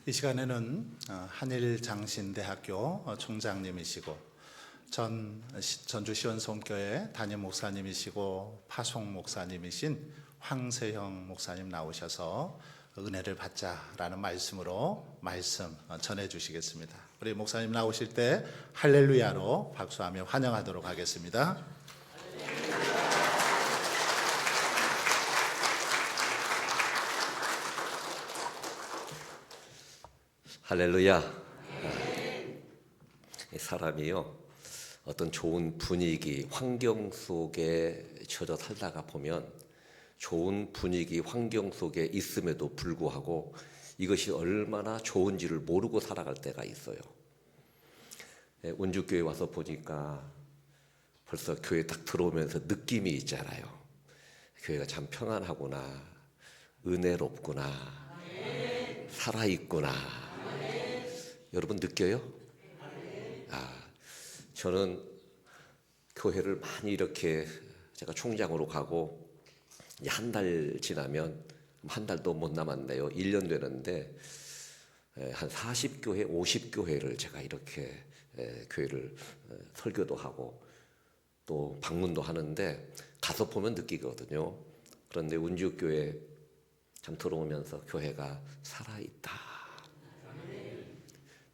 이 시간에는 한일장신대학교 총장님이시고 전주 시원송교회 담임 목사님이시고 파송 목사님이신 황세형 목사님 나오셔서 은혜를 받자라는 말씀으로 말씀 전해주시겠습니다. 우리 목사님 나오실 때 할렐루야로 박수하며 환영하도록 하겠습니다. 할렐루야. 사람이요, 어떤 좋은 분위기, 환경 속에 젖어 살다가 보면 좋은 분위기, 환경 속에 있음에도 불구하고 이것이 얼마나 좋은지를 모르고 살아갈 때가 있어요. 운주교회 와서 보니까 벌써 교회 딱 들어오면서 느낌이 있잖아요. 교회가 참 평안하구나, 은혜롭구나, 살아있구나. 여러분 느껴요? 저는 교회를 많이 이렇게 제가 총장으로 가고 한 달 지나면 한 달도 못 남았네요. 1년 되는데 한 40교회, 50교회를 제가 이렇게 교회를 설교도 하고 또 방문도 하는데 가서 보면 느끼거든요. 그런데 운주교회 참 들어오면서 교회가 살아있다.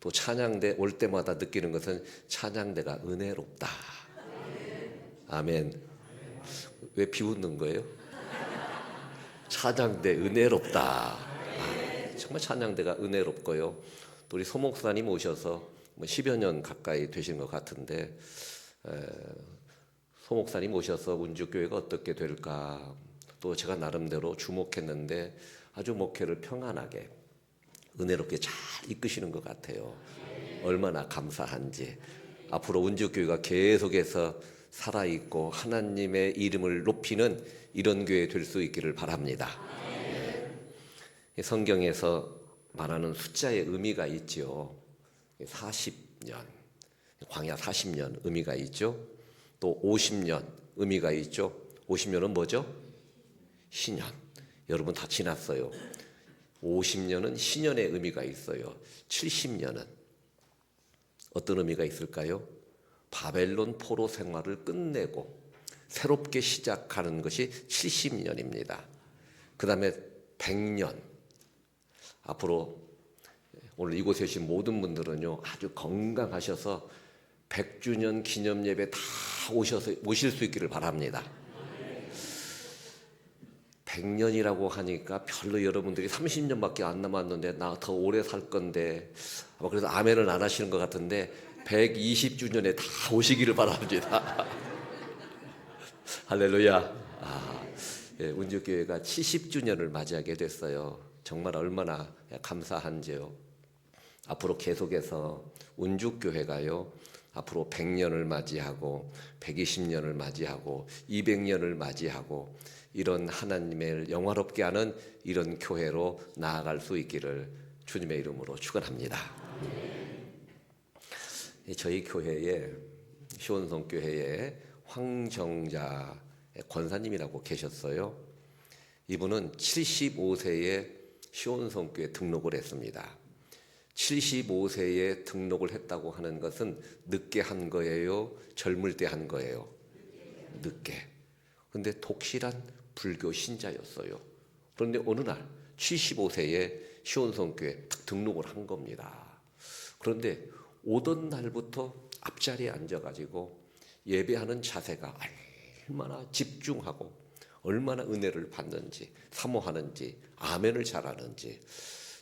또 찬양대 올 때마다 느끼는 것은 찬양대가 은혜롭다. 아멘. 왜 비웃는 거예요? 찬양대 은혜롭다. 정말 찬양대가 은혜롭고요. 또 우리 소목사님 오셔서 10여 년 가까이 되신 것 같은데 소목사님 오셔서 운주교회가 어떻게 될까 또 제가 나름대로 주목했는데 아주 목회를 평안하게 은혜롭게 잘 이끄시는 것 같아요. 얼마나 감사한지. 앞으로 운주교회가 계속해서 살아있고 하나님의 이름을 높이는 이런 교회 될 수 있기를 바랍니다. 성경에서 말하는 숫자의 의미가 있죠. 40년, 광야 40년 의미가 있죠. 또 50년 의미가 있죠. 50년은 뭐죠? 신년. 여러분 다 지났어요. 50년은 신년의 의미가 있어요. 70년은 어떤 의미가 있을까요? 바벨론 포로 생활을 끝내고 새롭게 시작하는 것이 70년입니다. 그 다음에 100년. 앞으로 오늘 이곳에 오신 모든 분들은요, 아주 건강하셔서 100주년 기념 예배 다 오실 수 있기를 바랍니다. 100년이라고 하니까 별로 여러분들이 30년밖에 안 남았는데 나 더 오래 살 건데 아마 그래서 아멘을 안 하시는 것 같은데 120주년에 다 오시기를 바랍니다. 할렐루야. 운주교회가 70주년을 맞이하게 됐어요. 정말 얼마나 감사한지요. 앞으로 계속해서 운주교회가요, 앞으로 100년을 맞이하고 120년을 맞이하고 200년을 맞이하고 이런 하나님을 영화롭게 하는 이런 교회로 나아갈 수 있기를 주님의 이름으로 축원합니다. 저희 교회에 시원성교회에 황정자 권사님이라고 계셨어요. 이분은 75세에 시원성교회 등록을 했습니다. 75세에 등록을 했다고 하는 것은 늦게 한 거예요? 젊을 때 한 거예요? 늦게. 근데 독실한 불교 신자였어요. 그런데 어느 날 75세에 시원성교회 등록을 한 겁니다. 그런데 오던 날부터 앞자리에 앉아가지고 예배하는 자세가 얼마나 집중하고 얼마나 은혜를 받는지 사모하는지 아멘을 잘하는지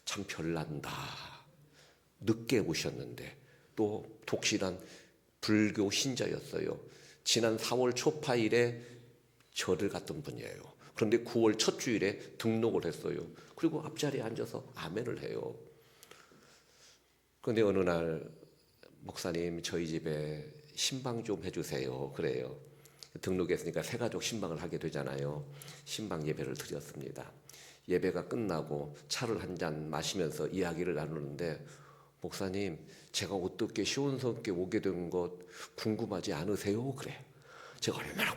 참 별난다. 늦게 오셨는데 또 독실한 불교 신자였어요. 지난 4월 초파일에 절을 갔던 분이에요. 그런데 9월 첫 주일에 등록을 했어요. 그리고 앞자리에 앉아서 아멘을 해요. 그런데 어느 날 목사님 저희 집에 신방 좀 해주세요. 그래요. 등록했으니까 새가족 신방을 하게 되잖아요. 신방 예배를 드렸습니다. 예배가 끝나고 차를 한 잔 마시면서 이야기를 나누는데 목사님 제가 어떻게 시원성께 오게 된 것 궁금하지 않으세요? 그래. 제가 얼마나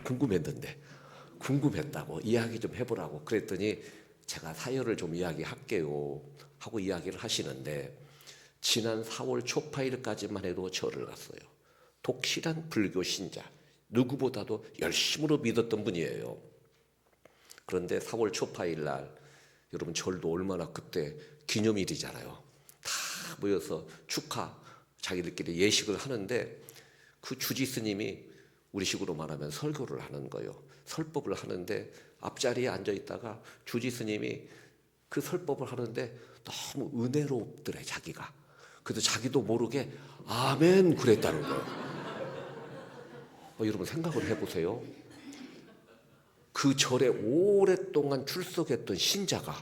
궁금했다고 이야기 좀 해보라고 그랬더니 제가 사연을 좀 이야기할게요 하고 이야기를 하시는데 지난 4월 초파일까지만 해도 절을 갔어요. 독실한 불교 신자, 누구보다도 열심으로 믿었던 분이에요. 그런데 4월 초파일 날 여러분 절도 얼마나 그때 기념일이잖아요. 다 모여서 축하 자기들끼리 예식을 하는데 그 주지 스님이 우리식으로 말하면 설교를 하는 거예요. 설법을 하는데 앞자리에 앉아 있다가 주지 스님이 그 설법을 하는데 너무 은혜롭더래 자기가. 그래서 자기도 모르게 아멘 그랬다는 거예요. 여러분 생각을 해보세요. 그 절에 오랫동안 출석했던 신자가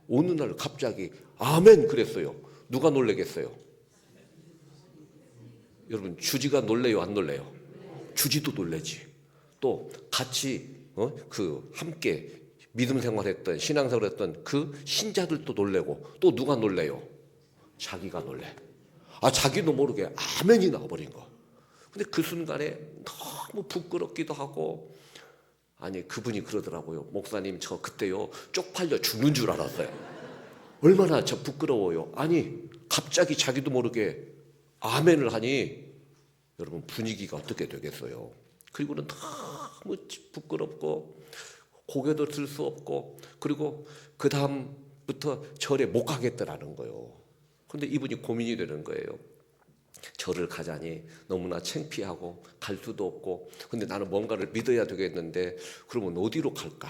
어느 날 갑자기 아멘 그랬어요. 누가 놀래겠어요? 여러분 주지가 놀래요 안 놀래요? 주지도 놀래지. 또 같이 그 함께 믿음 생활했던 신앙생활했던 그 신자들도 놀래고 또 누가 놀래요? 자기가 놀래. 자기도 모르게 아멘이 나와버린 거. 근데 그 순간에 너무 부끄럽기도 하고 아니 그분이 그러더라고요. 목사님 저 그때요 쪽팔려 죽는 줄 알았어요. 얼마나 저 부끄러워요. 아니 갑자기 자기도 모르게 아멘을 하니 여러분 분위기가 어떻게 되겠어요. 그리고는 너무 부끄럽고 고개도 들 수 없고 그리고 그 다음부터 절에 못 가겠더라는 거예요. 그런데 이분이 고민이 되는 거예요. 절을 가자니 너무나 창피하고 갈 수도 없고 근데 나는 뭔가를 믿어야 되겠는데 그러면 어디로 갈까?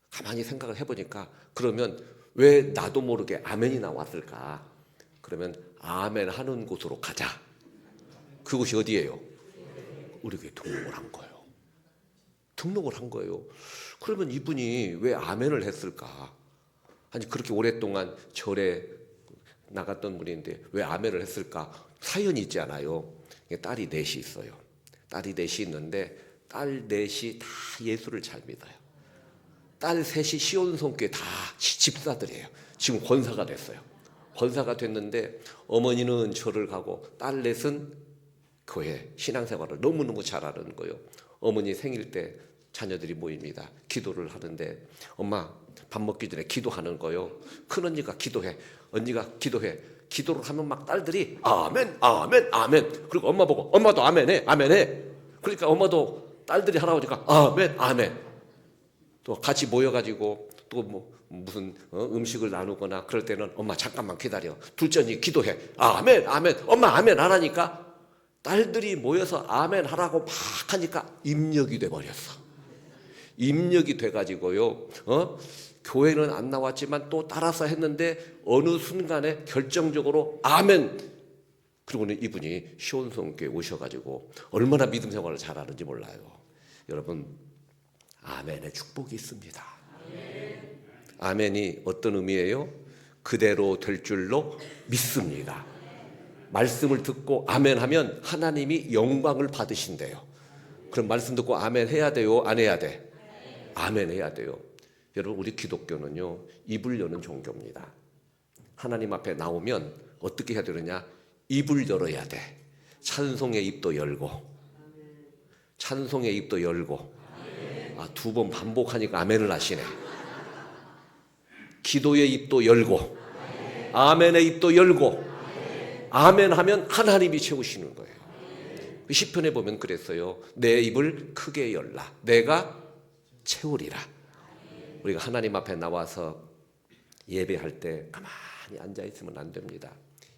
가만히 생각을 해보니까 그러면 왜 나도 모르게 아멘이 나왔을까? 그러면 아멘 하는 곳으로 가자. 그곳이 어디예요? 우리 교회 등록을 한 거예요. 등록을 한 거예요. 그러면 이분이 왜 아멘을 했을까? 아니 그렇게 오랫동안 절에 나갔던 분인데 왜 아멘을 했을까? 사연이 있지 않아요? 딸이 넷이 있어요. 딸이 넷이 있는데 딸 넷이 다 예수를 잘 믿어요. 딸 셋이 시온성교회 다 집사들이에요. 지금 권사가 됐어요. 권사가 됐는데 어머니는 절을 가고 딸 넷은 교회 신앙생활을 너무너무 잘하는 거예요. 어머니 생일 때 자녀들이 모입니다. 기도를 하는데 엄마 밥 먹기 전에 기도하는 거예요. 큰언니가 기도해. 언니가 기도해. 기도를 하면 막 딸들이 아멘 아멘 아멘. 그리고 엄마 보고 엄마도 아멘해 아멘해. 그러니까 엄마도 딸들이 하라고 하니까 아멘 아멘. 또 같이 모여가지고 또 뭐 무슨 음식을 나누거나 그럴 때는 엄마 잠깐만 기다려. 둘째 언니 기도해. 아멘 아멘. 엄마 아멘 하라니까 딸들이 모여서 아멘 하라고 막 하니까 입력이 돼버렸어. 입력이 돼가지고요. 교회는 안 나왔지만 또 따라서 했는데 어느 순간에 결정적으로 아멘. 그리고는 이분이 시온성교회 오셔가지고 얼마나 믿음 생활을 잘하는지 몰라요. 여러분 아멘의 축복이 있습니다. 아멘이 어떤 의미예요? 그대로 될 줄로 믿습니다. 말씀을 듣고 아멘 하면 하나님이 영광을 받으신대요. 그럼 말씀 듣고 아멘 해야 돼요? 안 해야 돼? 아멘 해야 돼요. 여러분 우리 기독교는요 입을 여는 종교입니다. 하나님 앞에 나오면 어떻게 해야 되느냐? 입을 열어야 돼. 찬송의 입도 열고 찬송의 입도 열고 두 번 반복하니까 아멘을 하시네. 기도의 입도 열고 아멘의 입도 열고 아멘 하면 하나님이 채우시는 거예요. 시편에 보면 그랬어요. 내 입을 크게 열라. 내가 채우리라. 우리가 하나님 앞에 나와서 예배할 때 가만히 앉아있으면 안 됩니다.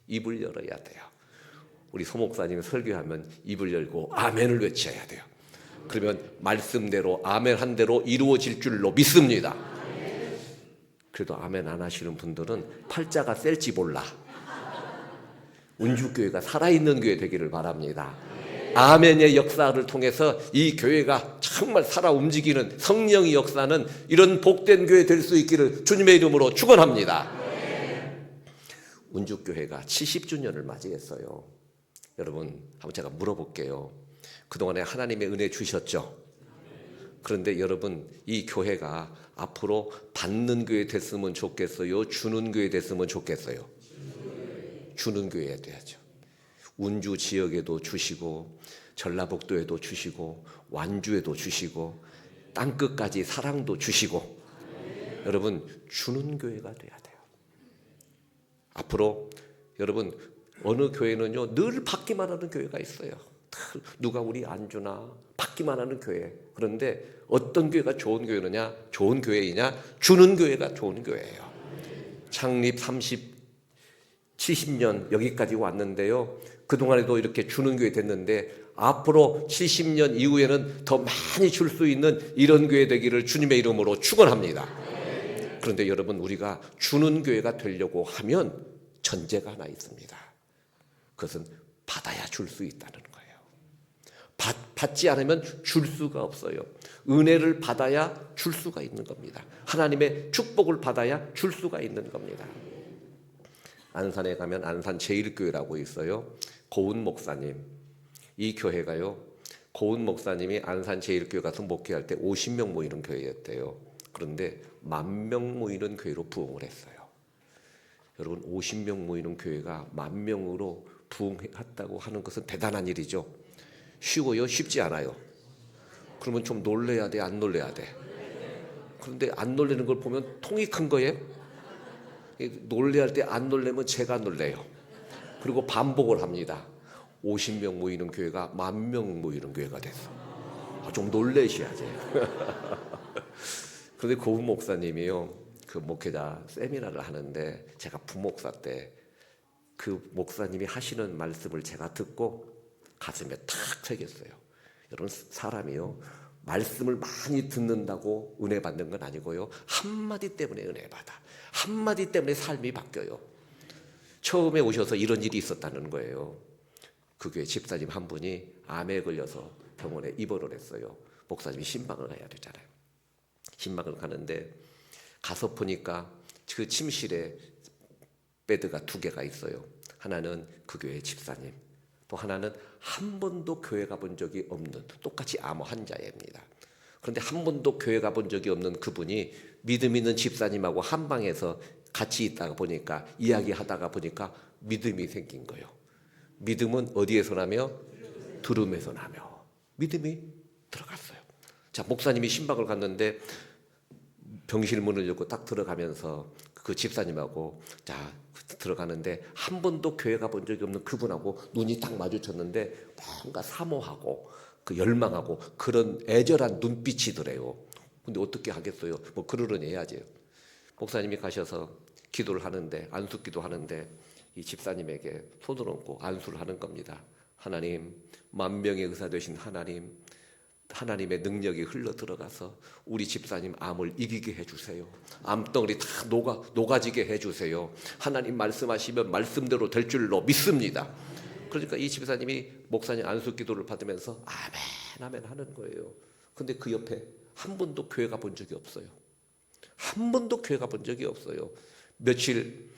입을 열어야 돼요. 우리 소목사님 설교하면 입을 열고 아멘을 외쳐야 돼요. 그러면 말씀대로 아멘 한 대로 이루어질 줄로 믿습니다. 그래도 아멘 안 하시는 분들은 팔자가 셀지 몰라. 운주교회가 살아있는 교회 되기를 바랍니다. 아멘의 역사를 통해서 이 교회가 정말 살아 움직이는 성령의 역사는 이런 복된 교회 될 수 있기를 주님의 이름으로 축원합니다. 운주교회가 70주년을 맞이했어요. 여러분 한번 제가 물어볼게요. 그동안에 하나님의 은혜 주셨죠? 그런데 여러분 이 교회가 앞으로 받는 교회 됐으면 좋겠어요? 주는 교회 됐으면 좋겠어요? 주는 교회 돼야죠. 운주 지역에도 주시고 전라북도에도 주시고 완주에도 주시고 땅끝까지 사랑도 주시고 여러분 주는 교회가 돼야 돼요. 앞으로 여러분 어느 교회는요 늘 받기만 하는 교회가 있어요. 누가 우리 안 주나 받기만 하는 교회. 그런데 어떤 교회가 좋은 교회느냐? 좋은 교회이냐? 주는 교회가 좋은 교회예요. 창립 70년 여기까지 왔는데요. 그동안에도 이렇게 주는 교회 됐는데 앞으로 70년 이후에는 더 많이 줄 수 있는 이런 교회 되기를 주님의 이름으로 축원합니다. 그런데 여러분 우리가 주는 교회가 되려고 하면 전제가 하나 있습니다. 그것은 받아야 줄 수 있다는 거예요. 받지 않으면 줄 수가 없어요. 은혜를 받아야 줄 수가 있는 겁니다. 하나님의 축복을 받아야 줄 수가 있는 겁니다. 안산에 가면 안산 제1교회라고 있어요. 고은 목사님. 이 교회가요. 고은 목사님이 안산 제1교회 가서 목회할 때 50명 모이는 교회였대요. 그런데 10,000명 모이는 교회로 부흥을 했어요. 여러분 50명 모이는 교회가 10,000명으로 부흥했다고 하는 것은 대단한 일이죠. 쉬워요? 쉽지 않아요. 그러면 좀 놀래야 돼? 안 놀래야 돼? 그런데 안 놀래는 걸 보면 통이 큰 거예요. 놀래야 할 때 안 놀래면 제가 놀래요. 그리고 반복을 합니다. 50명 모이는 교회가 10,000명 모이는 교회가 됐어. 좀 놀래셔야지. 그런데 고은 목사님이요. 그 목회자 세미나를 하는데 제가 부목사 때 그 목사님이 하시는 말씀을 제가 듣고 가슴에 탁 새겼어요. 여러분 사람이요. 말씀을 많이 듣는다고 은혜 받는 건 아니고요. 한마디 때문에 은혜 받아. 한마디 때문에 삶이 바뀌어요. 처음에 오셔서 이런 일이 있었다는 거예요. 그 교회 집사님 한 분이 암에 걸려서 병원에 입원을 했어요. 목사님이 신방을 가야 되잖아요. 신방을 가는데 가서 보니까 그 침실에 베드가 2개가 있어요. 하나는 그 교회 집사님, 또 하나는 한 번도 교회 가본 적이 없는 똑같이 암 환자입니다. 그런데 한 번도 교회 가본 적이 없는 그분이 믿음 있는 집사님하고 한 방에서 같이 있다가 보니까 이야기하다가 보니까 믿음이 생긴 거예요. 믿음은 어디에서 나며? 들음에서 나며. 믿음이 들어갔어요. 자, 목사님이 신방을 갔는데 병실 문을 열고 딱 들어가면서 그 집사님하고 자 들어가는데 한 번도 교회 가본 적이 없는 그분하고 눈이 딱 마주쳤는데 뭔가 사모하고 그 열망하고 그런 애절한 눈빛이더래요. 근데 어떻게 하겠어요? 뭐 그러려니 해야지. 목사님이 가셔서 기도를 하는데 안수기도 하는데 이 집사님에게 손을 얹고 안수를 하는 겁니다. 하나님, 만병의 의사 되신 하나님, 하나님의 능력이 흘러 들어가서 우리 집사님 암을 이기게 해주세요. 암덩어리 다 녹아지게 해주세요. 하나님 말씀하시면 말씀대로 될 줄로 믿습니다. 그러니까 이 집사님이 목사님 안수 기도를 받으면서 아멘 아멘 하는 거예요. 근데 그 옆에 한 번도 교회 가본 적이 없어요. 한 번도 교회 가본 적이 없어요. 며칠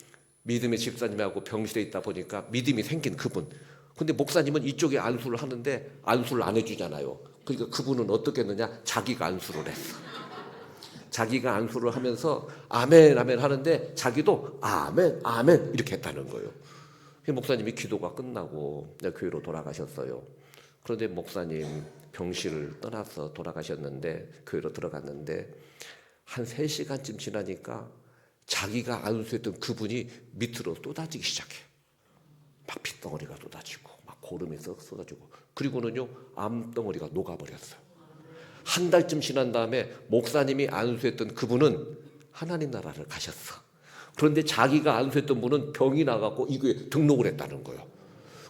믿음의 집사님하고 병실에 있다 보니까 믿음이 생긴 그분. 근데 목사님은 이쪽에 안수를 하는데 안수를 안 해주잖아요. 그러니까 그분은 어떻게 했느냐? 자기가 안수를 했어. 자기가 안수를 하면서 아멘 아멘 하는데 자기도 아멘 아멘 이렇게 했다는 거예요. 목사님이 기도가 끝나고 교회로 돌아가셨어요. 그런데 목사님 병실을 떠나서 돌아가셨는데 교회로 들어갔는데 한 3시간쯤 지나니까 자기가 안수했던 그분이 밑으로 쏟아지기 시작해요. 막 핏덩어리가 쏟아지고 막 고름이 쏟아지고 그리고는요 암덩어리가 녹아버렸어요. 한 달쯤 지난 다음에 목사님이 안수했던 그분은 하나님 나라를 가셨어. 그런데 자기가 안수했던 분은 병이 나갖고 이 교회에 등록을 했다는 거예요.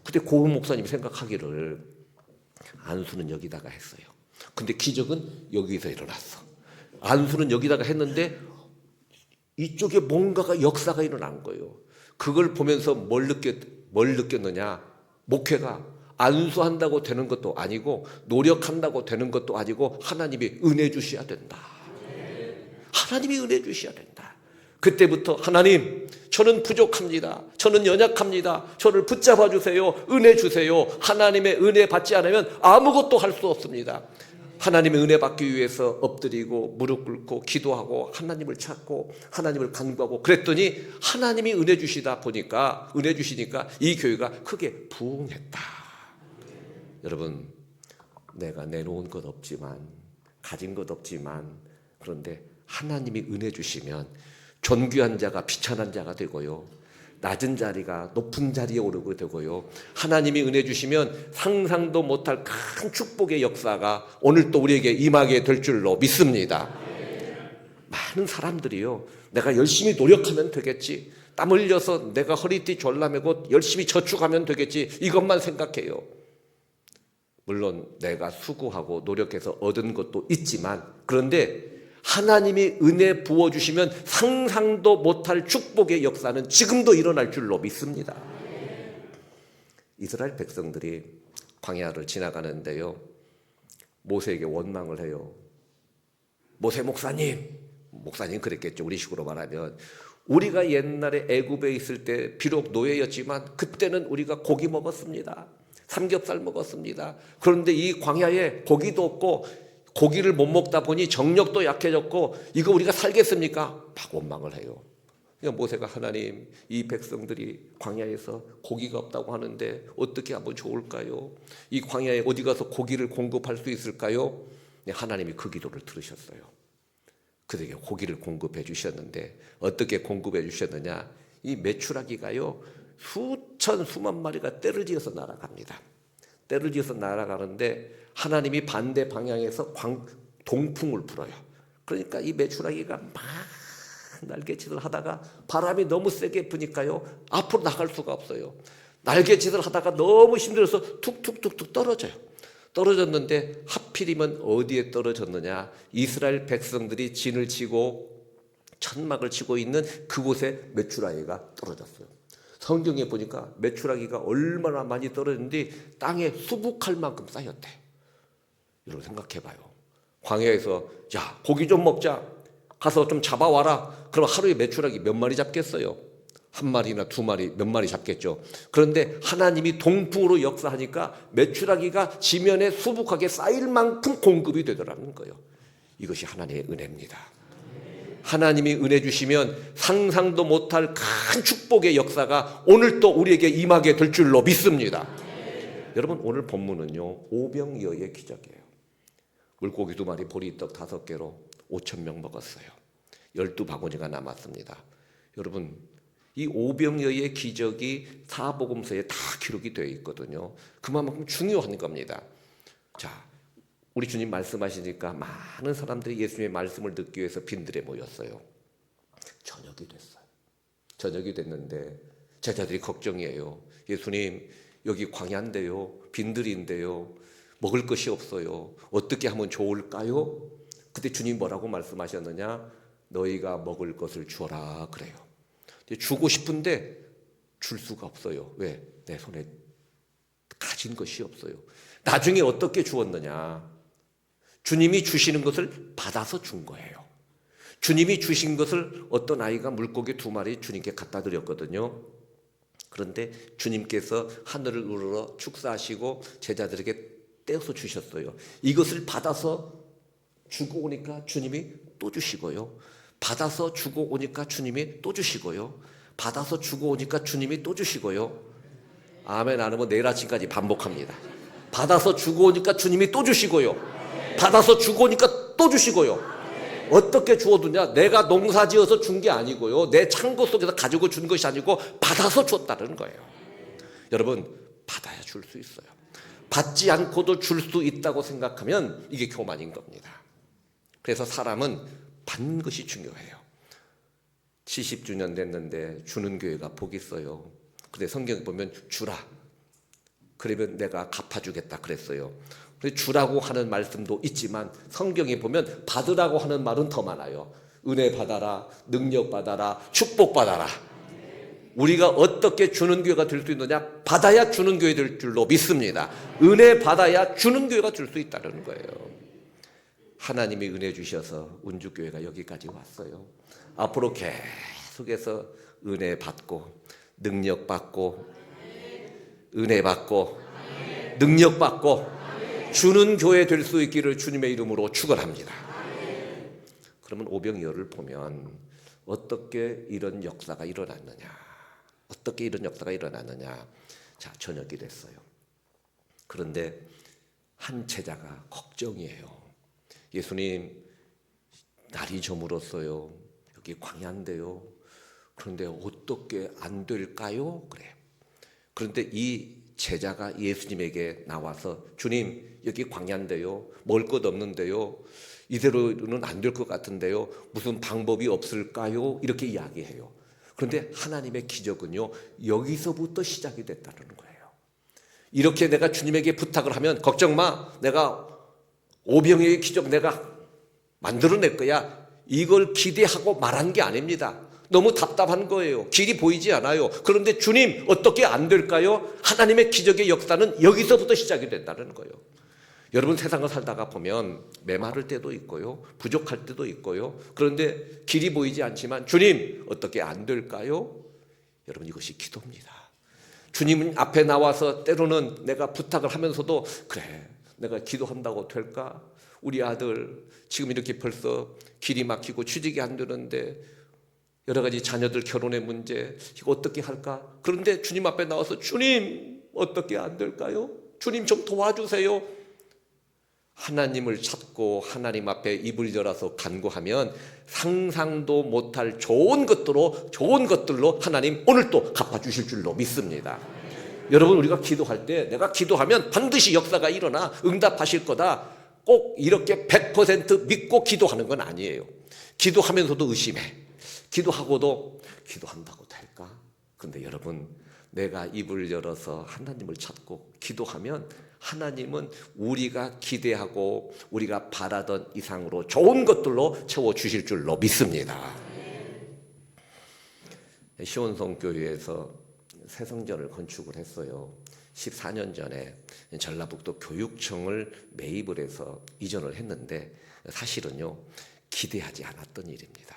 그때 고은 목사님이 생각하기를 안수는 여기다가 했어요. 근데 기적은 여기서 일어났어. 안수는 여기다가 했는데 이쪽에 뭔가가 역사가 일어난 거예요. 그걸 보면서 뭘 느꼈느냐? 목회가 안수한다고 되는 것도 아니고 노력한다고 되는 것도 아니고 하나님이 은혜 주셔야 된다. 하나님이 은혜 주셔야 된다. 그때부터 하나님 저는 부족합니다. 저는 연약합니다. 저를 붙잡아 주세요. 은혜 주세요. 하나님의 은혜 받지 않으면 아무것도 할 수 없습니다. 하나님의 은혜 받기 위해서 엎드리고 무릎 꿇고 기도하고 하나님을 찾고 하나님을 간구하고 그랬더니 하나님이 은혜 주시다 보니까 은혜 주시니까 이 교회가 크게 부흥했다. 여러분 내가 내놓은 것 없지만 가진 것 없지만 그런데 하나님이 은혜 주시면 존귀한 자가 비천한 자가 되고요. 낮은 자리가 높은 자리에 오르게 되고요. 하나님이 은혜 주시면 상상도 못할 큰 축복의 역사가 오늘 또 우리에게 임하게 될 줄로 믿습니다. 많은 사람들이요, 내가 열심히 노력하면 되겠지, 땀 흘려서 내가 허리띠 졸라매고 열심히 저축하면 되겠지, 이것만 생각해요. 물론 내가 수고하고 노력해서 얻은 것도 있지만, 그런데 하나님이 은혜 부어주시면 상상도 못할 축복의 역사는 지금도 일어날 줄로 믿습니다. 이스라엘 백성들이 광야를 지나가는데요, 모세에게 원망을 해요. 모세 목사님 그랬겠죠, 우리식으로 말하면. 우리가 옛날에 애굽에 있을 때 비록 노예였지만 그때는 우리가 고기 먹었습니다. 삼겹살 먹었습니다. 그런데 이 광야에 고기도 없고 고기를 못 먹다 보니 정력도 약해졌고 이거 우리가 살겠습니까? 막 원망을 해요. 그러니까 모세가, 하나님, 이 백성들이 광야에서 고기가 없다고 하는데 어떻게 하면 좋을까요? 이 광야에 어디 가서 고기를 공급할 수 있을까요? 하나님이 그 기도를 들으셨어요. 그들에게 고기를 공급해 주셨는데 어떻게 공급해 주셨느냐? 이 메추라기가요, 수만 마리가 떼를 지어서 날아갑니다. 떼를 지어서 날아가는데 하나님이 반대 방향에서 동풍을 불어요. 그러니까 이 메추라기가 막 날개짓을 하다가 바람이 너무 세게 부니까요, 앞으로 나갈 수가 없어요. 날개짓을 하다가 너무 힘들어서 툭툭툭툭 떨어져요. 떨어졌는데 하필이면 어디에 떨어졌느냐? 이스라엘 백성들이 진을 치고 천막을 치고 있는 그곳에 메추라기가 떨어졌어요. 성경에 보니까 메추라기가 얼마나 많이 떨어졌는지 땅에 수북할 만큼 쌓였대. 여러분 생각해봐요. 광야에서 야, 고기 좀 먹자, 가서 좀 잡아와라. 그럼 하루에 메추라기 몇 마리 잡겠어요? 한 마리나 두 마리, 몇 마리 잡겠죠. 그런데 하나님이 동풍으로 역사하니까 메추라기가 지면에 수북하게 쌓일 만큼 공급이 되더라는 거예요. 이것이 하나님의 은혜입니다. 하나님이 은혜 주시면 상상도 못할 큰 축복의 역사가 오늘 또 우리에게 임하게 될 줄로 믿습니다. 여러분, 오늘 본문은요, 오병이어의 기적이에요. 물고기 2마리, 보리떡 5개로 5,000명 먹었어요. 12바구니가 남았습니다. 여러분, 이 오병이어의 기적이 사복음서에 다 기록이 되어 있거든요. 그만큼 중요한 겁니다. 자, 우리 주님 말씀하시니까 많은 사람들이 예수님의 말씀을 듣기 위해서 빈들에 모였어요. 저녁이 됐어요. 저녁이 됐는데 제자들이 걱정이에요. 예수님, 여기 광야인데요, 빈들인데요, 먹을 것이 없어요. 어떻게 하면 좋을까요? 그때 주님 뭐라고 말씀하셨느냐? 너희가 먹을 것을 주어라 그래요. 주고 싶은데 줄 수가 없어요. 왜? 내 손에 가진 것이 없어요. 나중에 어떻게 주었느냐? 주님이 주시는 것을 받아서 준 거예요. 주님이 주신 것을 어떤 아이가 물고기 2마리 주님께 갖다 드렸거든요. 그런데 주님께서 하늘을 우러러 축사하시고 제자들에게 떼어서 주셨어요. 이것을 받아서 주고 오니까 주님이 또 주시고요. 받아서 주고 오니까 주님이 또 주시고요. 받아서 주고 오니까 주님이 또 주시고요. 아멘 안 하면 내일 아침까지 반복합니다. 받아서 주고 오니까 주님이 또 주시고요. 받아서 주고 오니까 또 주시고요. 어떻게 주어두냐? 내가 농사 지어서 준 게 아니고요, 내 창고 속에서 가지고 준 것이 아니고 받아서 줬다는 거예요. 여러분, 받아야 줄 수 있어요. 받지 않고도 줄 수 있다고 생각하면 이게 교만인 겁니다. 그래서 사람은 받는 것이 중요해요. 70주년 됐는데 주는 교회가 복 있어요. 근데 성경에 보면 주라, 그러면 내가 갚아주겠다 그랬어요. 주라고 하는 말씀도 있지만 성경에 보면 받으라고 하는 말은 더 많아요. 은혜 받아라, 능력 받아라, 축복 받아라. 우리가 어떻게 주는 교회가 될 수 있느냐? 받아야 주는 교회 될 줄로 믿습니다. 은혜 받아야 주는 교회가 될 수 있다는 거예요. 하나님이 은혜 주셔서 운주교회가 여기까지 왔어요. 앞으로 계속해서 은혜 받고 능력 받고 은혜 받고 능력 받고 주는 교회 될 수 있기를 주님의 이름으로 축원합니다. 그러면 오병이어를 보면 어떻게 이런 역사가 일어났느냐? 어떻게 이런 역사가 일어났느냐? 자, 저녁이 됐어요. 그런데 한 제자가 걱정이에요. 예수님, 날이 저물었어요. 여기 광야인데요, 그런데 어떻게 안 될까요? 그래요. 그런데 이 제자가 예수님에게 나와서 주님 여기 광야인데요. 먹을 것 없는데요. 이대로는 안 될 것 같은데요. 무슨 방법이 없을까요? 이렇게 이야기해요. 그런데 하나님의 기적은요. 여기서부터 시작이 됐다는 거예요. 이렇게 내가 주님에게 부탁을 하면 걱정 마. 내가 오병이의 기적 내가 만들어낼 거야. 이걸 기대하고 말한 게 아닙니다. 너무 답답한 거예요. 길이 보이지 않아요. 그런데 주님 어떻게 안 될까요? 하나님의 기적의 역사는 여기서부터 시작이 된다는 거예요. 여러분 세상을 살다가 보면 메마를 때도 있고요. 부족할 때도 있고요. 그런데 길이 보이지 않지만 주님 어떻게 안 될까요? 여러분 이것이 기도입니다. 주님 앞에 나와서 때로는 내가 부탁을 하면서도 그래 내가 기도한다고 될까? 우리 아들 지금 이렇게 벌써 길이 막히고 취직이 안 되는데 여러 가지 자녀들 결혼의 문제 이거 어떻게 할까? 그런데 주님 앞에 나와서 주님 어떻게 안 될까요? 주님 좀 도와주세요. 하나님을 찾고 하나님 앞에 입을 열어서 간구하면 상상도 못할 좋은 것들로 하나님 오늘 또 갚아주실 줄로 믿습니다. 여러분 우리가 기도할 때 내가 기도하면 반드시 역사가 일어나 응답하실 거다. 꼭 이렇게 100% 믿고 기도하는 건 아니에요. 기도하면서도 의심해. 기도하고도 기도한다고 될까? 근데 여러분 내가 입을 열어서 하나님을 찾고 기도하면 하나님은 우리가 기대하고 우리가 바라던 이상으로 좋은 것들로 채워주실 줄로 믿습니다. 시온성교회에서 새 성전을 건축을 했어요. 14년 전에 전라북도 교육청을 매입을 해서 이전을 했는데 사실은요 기대하지 않았던 일입니다.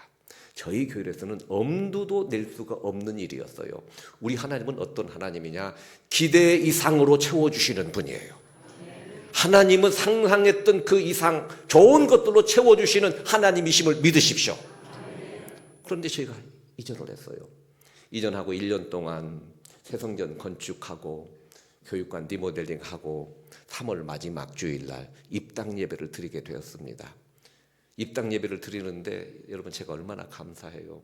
저희 교회에서는 엄두도 낼 수가 없는 일이었어요. 우리 하나님은 어떤 하나님이냐? 기대 이상으로 채워주시는 분이에요. 하나님은 상상했던 그 이상 좋은 것들로 채워주시는 하나님이심을 믿으십시오. 그런데 저희가 이전을 했어요. 이전하고 1년 동안 새성전 건축하고 교육관 리모델링하고 3월 마지막 주일날 입당 예배를 드리게 되었습니다. 입당 예배를 드리는데 여러분 제가 얼마나 감사해요.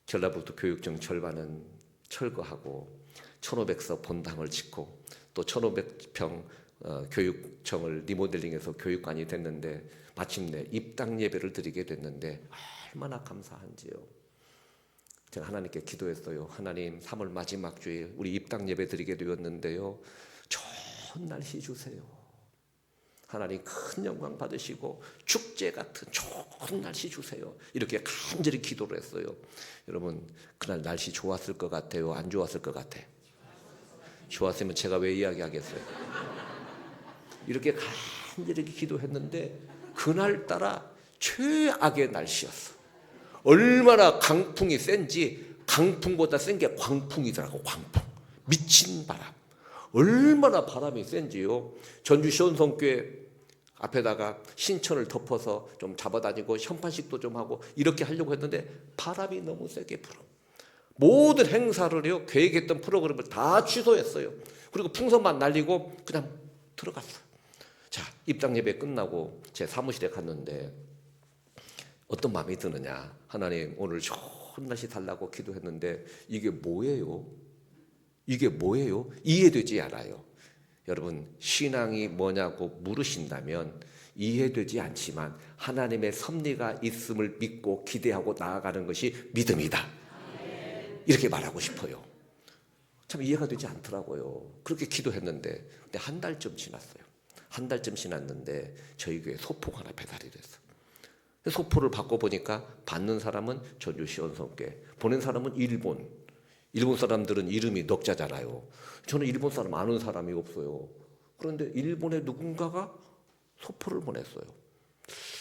전라북도 교육청 절반은 철거하고 1500서 본당을 짓고 또 1500평 교육청을 리모델링해서 교육관이 됐는데 마침내 입당 예배를 드리게 됐는데 얼마나 감사한지요. 제가 하나님께 기도했어요. 하나님 3월 마지막 주일 우리 입당 예배 드리게 되었는데요. 좋은 날씨 주세요. 하나님 큰 영광 받으시고 축제 같은 좋은 날씨 주세요. 이렇게 간절히 기도를 했어요. 여러분 그날 날씨 좋았을 것 같아요? 안 좋았을 것 같아요? 좋았으면 제가 왜 이야기하겠어요? 이렇게 간절히 기도했는데 그날따라 최악의 날씨였어. 얼마나 강풍이 센지 강풍보다 센 게 광풍이더라고. 광풍. 미친 바람. 얼마나 바람이 센지요. 전주 시온성교회 앞에다가 신천을 덮어서 좀 잡아다니고 현판식도 좀 하고 이렇게 하려고 했는데 바람이 너무 세게 불어. 모든 행사를요 계획했던 프로그램을 다 취소했어요. 그리고 풍선만 날리고 그냥 들어갔어요. 자, 입당 예배 끝나고 제 사무실에 갔는데 어떤 마음이 드느냐. 하나님 오늘 좋은 날씨 달라고 기도했는데 이게 뭐예요? 이게 뭐예요? 이해되지 않아요. 여러분 신앙이 뭐냐고 물으신다면 이해되지 않지만 하나님의 섭리가 있음을 믿고 기대하고 나아가는 것이 믿음이다. 이렇게 말하고 싶어요. 참 이해가 되지 않더라고요. 그렇게 기도했는데 근데 한 달쯤 지났어요. 한 달쯤 지났는데 저희 교회 소포가 하나 배달이 됐어요. 소포를 받고 보니까 받는 사람은 전주 시온성교회, 보낸 사람은 일본 사람들은 이름이 넉자잖아요. 저는 일본 사람 아는 사람이 없어요. 그런데 일본의 누군가가 소포를 보냈어요.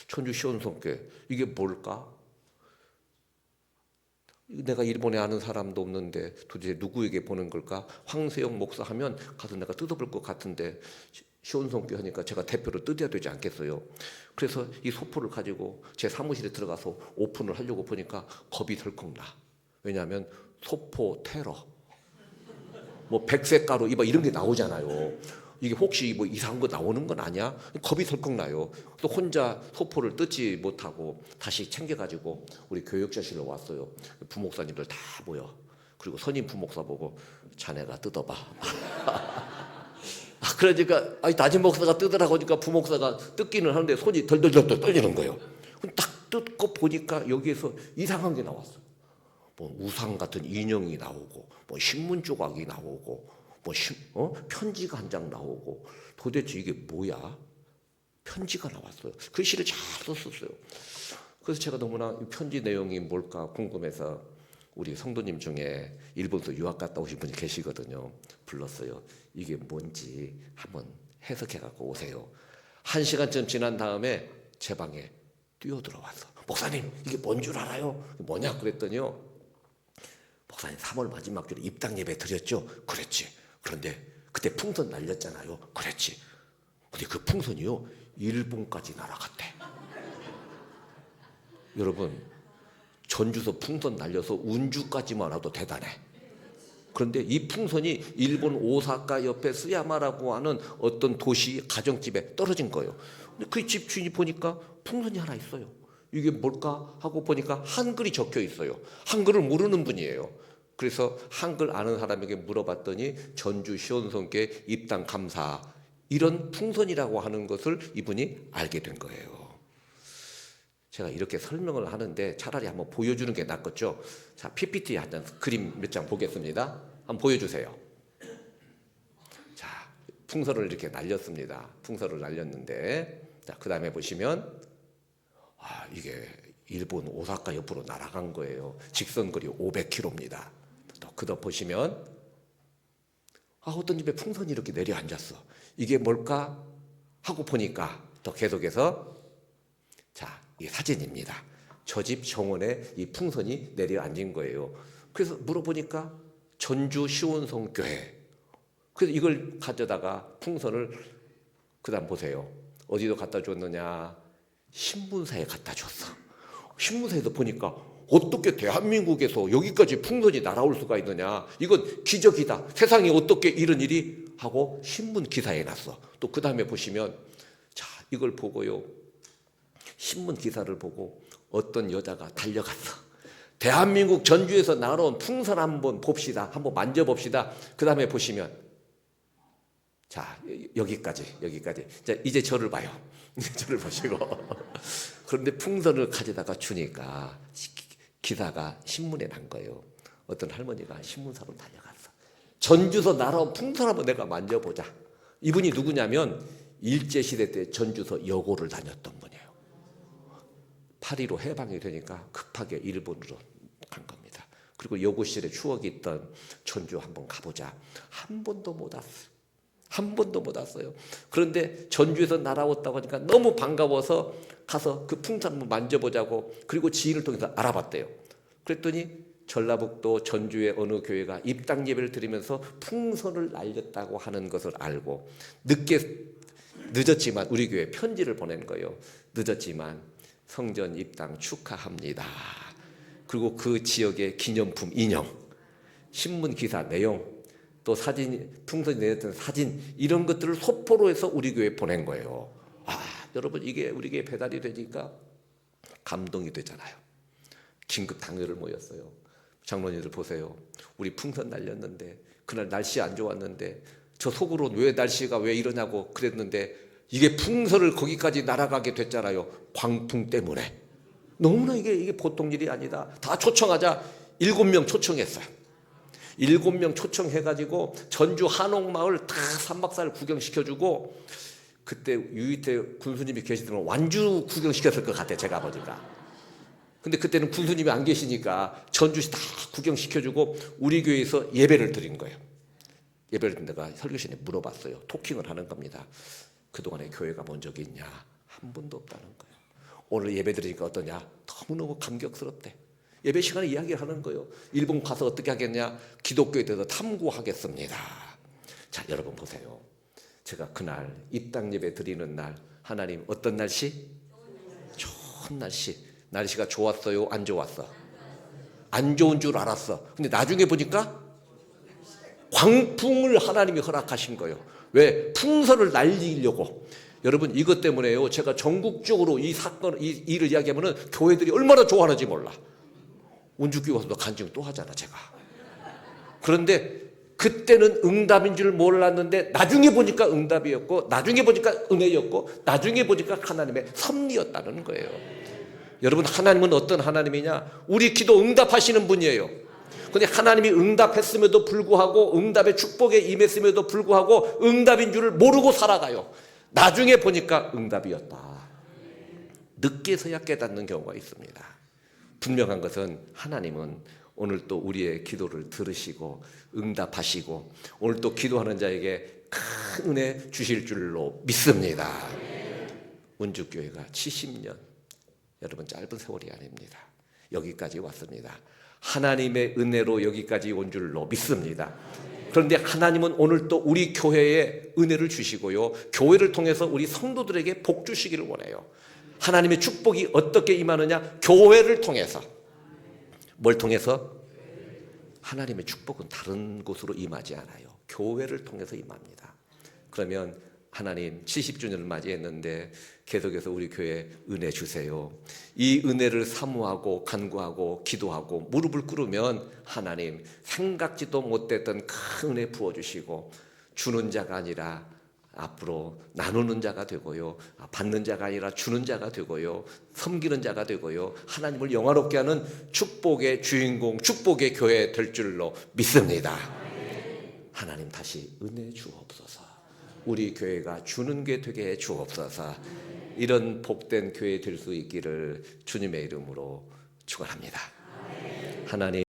전주 시온성교회 이게 뭘까? 내가 일본에 아는 사람도 없는데 도대체 누구에게 보낸 걸까? 황세영 목사 하면 가서 내가 뜯어볼 것 같은데 시온성교회 하니까 제가 대표로 뜯어야 되지 않겠어요? 그래서 이 소포를 가지고 제 사무실에 들어가서 오픈을 하려고 보니까 겁이 덜컥 나. 왜냐하면 소포 테러, 뭐 백색가루 이런 게 나오잖아요. 이게 혹시 뭐 이상한 거 나오는 건 아니야? 겁이 덜컥 나요. 또 혼자 소포를 뜯지 못하고 다시 챙겨가지고 우리 교육자실로 왔어요. 부목사님들 다 모여. 그리고 선임 부목사 보고 자네가 뜯어봐. 그러니까 낮은 목사가 뜯으라고 하니까 부목사가 뜯기는 하는데 손이 덜덜덜 떨리는 거예요. 딱 뜯고 보니까 여기에서 이상한 게 나왔어. 뭐 우상 같은 인형이 나오고, 뭐 신문 조각이 나오고, 뭐 편지가 한 장 나오고, 도대체 이게 뭐야? 편지가 나왔어요. 글씨를 잘 썼었어요. 그래서 제가 너무나 이 편지 내용이 뭘까 궁금해서 우리 성도님 중에 일본에서 유학 갔다 오신 분이 계시거든요. 불렀어요. 이게 뭔지 한번 해석해 갖고 오세요. 1시간쯤 지난 다음에 제 방에 뛰어들어왔어. 목사님, 이게 뭔 줄 알아요? 뭐냐 그랬더니요. 목사님 3월 마지막 주에 입당 예배 드렸죠? 그랬지. 그런데 그때 풍선 날렸잖아요. 그랬지. 근데 그 풍선이요, 일본까지 날아갔대. 여러분, 전주서 풍선 날려서 운주까지만 와도 대단해. 그런데 이 풍선이 일본 오사카 옆에 스야마라고 하는 어떤 도시 가정집에 떨어진 거예요. 근데 그 집 주인이 보니까 풍선이 하나 있어요. 이게 뭘까 하고 보니까 한글이 적혀 있어요. 한글을 모르는 분이에요. 그래서 한글 아는 사람에게 물어봤더니 전주 시온성교회 입당 감사, 이런 풍선이라고 하는 것을 이분이 알게 된 거예요. 제가 이렇게 설명을 하는데 차라리 한번 보여주는 게 낫겠죠. 자, PPT 한 장, 그림 몇 장 보겠습니다. 한번 보여주세요. 자, 풍선을 이렇게 날렸습니다. 풍선을 날렸는데, 자, 그 다음에 보시면, 이게 일본 오사카 옆으로 날아간 거예요. 직선거리 500km입니다. 또 그더 보시면, 어떤 집에 풍선이 이렇게 내려앉았어. 이게 뭘까 하고 보니까 또 계속해서, 자, 이 사진입니다. 저 집 정원에 이 풍선이 내려앉은 거예요. 그래서 물어보니까 전주 시온성교회. 그래서 이걸 가져다가 풍선을, 그 다음 보세요. 어디로 갖다 줬느냐? 신문사에 갖다 줬어. 신문사에서 보니까 어떻게 대한민국에서 여기까지 풍선이 날아올 수가 있느냐? 이건 기적이다. 세상에 어떻게 이런 일이? 하고 신문 기사에 났어. 또 그 다음에 보시면, 자, 이걸 보고요. 신문 기사를 보고 어떤 여자가 달려갔어. 대한민국 전주에서 날아온 풍선 한번 봅시다. 한번 만져봅시다. 그 다음에 보시면, 자, 여기까지. 자, 이제 저를 봐요. 저를 보시고. 그런데 풍선을 가져다가 주니까 기사가 신문에 난 거예요. 어떤 할머니가 신문사로 달려갔어. 전주서 날아온 풍선 한번 내가 만져보자. 이분이 누구냐면 일제시대 때 전주서 여고를 다녔던 분이에요. 8.15 해방이 되니까 급하게 일본으로 간 겁니다. 그리고 여고 시절에 추억이 있던 전주 한번 가보자. 한 번도 못 왔어요. 한 번도 못 왔어요. 그런데 전주에서 날아왔다고 하니까 너무 반가워서 가서 그 풍선 한번 만져보자고, 그리고 지인을 통해서 알아봤대요. 그랬더니 전라북도 전주의 어느 교회가 입당 예배를 드리면서 풍선을 날렸다고 하는 것을 알고 늦었지만 우리 교회에 편지를 보낸 거예요. 늦었지만 성전 입당 축하합니다. 그리고 그 지역의 기념품 인형, 신문 기사 내용, 또 사진, 풍선이 내렸던 사진, 이런 것들을 소포로 해서 우리 교회에 보낸 거예요. 여러분, 이게 우리 교회에 배달이 되니까 감동이 되잖아요. 긴급 당회를 모였어요. 장로님들 보세요. 우리 풍선 날렸는데, 그날 날씨 안 좋았는데, 저 속으로 왜 날씨가 왜 이러냐고 그랬는데, 이게 풍선을 거기까지 날아가게 됐잖아요. 광풍 때문에. 너무나 이게 보통 일이 아니다. 다 초청하자. 7명 초청했어요. 7명 초청해가지고 전주 한옥마을 다 3박 4일 구경시켜주고, 그때 유이태 군수님이 계시더니 완주 구경시켰을 것 같아요. 제가 아버지가. 근데 그때는 군수님이 안 계시니까 전주시 다 구경시켜주고 우리 교회에서 예배를 드린 거예요. 예배를 드린 데가 설교시에 물어봤어요. 토킹을 하는 겁니다. 그동안에 교회가 본 적이 있냐? 한 번도 없다는 거예요. 오늘 예배 드리니까 어떠냐? 너무너무 감격스럽대. 예배 시간에 이야기를 하는 거예요. 일본 가서 어떻게 하겠냐? 기독교에 대해서 탐구하겠습니다. 자, 여러분 보세요. 제가 그날 입당 예배 드리는 날, 하나님 어떤 날씨? 좋은 날씨. 날씨가 좋았어요? 안 좋았어? 안 좋은 줄 알았어. 근데 나중에 보니까 광풍을 하나님이 허락하신 거예요. 왜? 풍선을 날리려고. 여러분 이것 때문에요. 제가 전국적으로 이 사건, 이 일을 이야기하면은 교회들이 얼마나 좋아하는지 몰라. 운주교회 와서도 간증 또 하잖아 제가. 그런데 그때는 응답인 줄 몰랐는데 나중에 보니까 응답이었고, 나중에 보니까 은혜였고, 나중에 보니까 하나님의 섭리였다는 거예요. 여러분 하나님은 어떤 하나님이냐? 우리 기도 응답하시는 분이에요. 근데 하나님이 응답했음에도 불구하고, 응답의 축복에 임했음에도 불구하고 응답인 줄을 모르고 살아가요. 나중에 보니까 응답이었다. 늦게서야 깨닫는 경우가 있습니다. 분명한 것은 하나님은 오늘 또 우리의 기도를 들으시고 응답하시고 오늘 또 기도하는 자에게 큰 은혜 주실 줄로 믿습니다. 운주교회가 70년, 여러분 짧은 세월이 아닙니다. 여기까지 왔습니다. 하나님의 은혜로 여기까지 온 줄로 믿습니다. 그런데 하나님은 오늘 또 우리 교회에 은혜를 주시고요, 교회를 통해서 우리 성도들에게 복 주시기를 원해요. 하나님의 축복이 어떻게 임하느냐? 교회를 통해서. 뭘 통해서? 하나님의 축복은 다른 곳으로 임하지 않아요. 교회를 통해서 임합니다. 그러면 하나님 70주년을 맞이했는데 계속해서 우리 교회에 은혜 주세요. 이 은혜를 사모하고 간구하고 기도하고 무릎을 꿇으면 하나님 생각지도 못했던 큰 은혜 부어주시고, 주는 자가 아니라 앞으로 나누는 자가 되고요, 받는 자가 아니라 주는 자가 되고요, 섬기는 자가 되고요, 하나님을 영화롭게 하는 축복의 주인공, 축복의 교회 될 줄로 믿습니다. 하나님 다시 은혜 주옵소서. 우리 교회가 주는 게 되게 해 주옵소서. 이런 복된 교회 될 수 있기를 주님의 이름으로 축원합니다. 하나님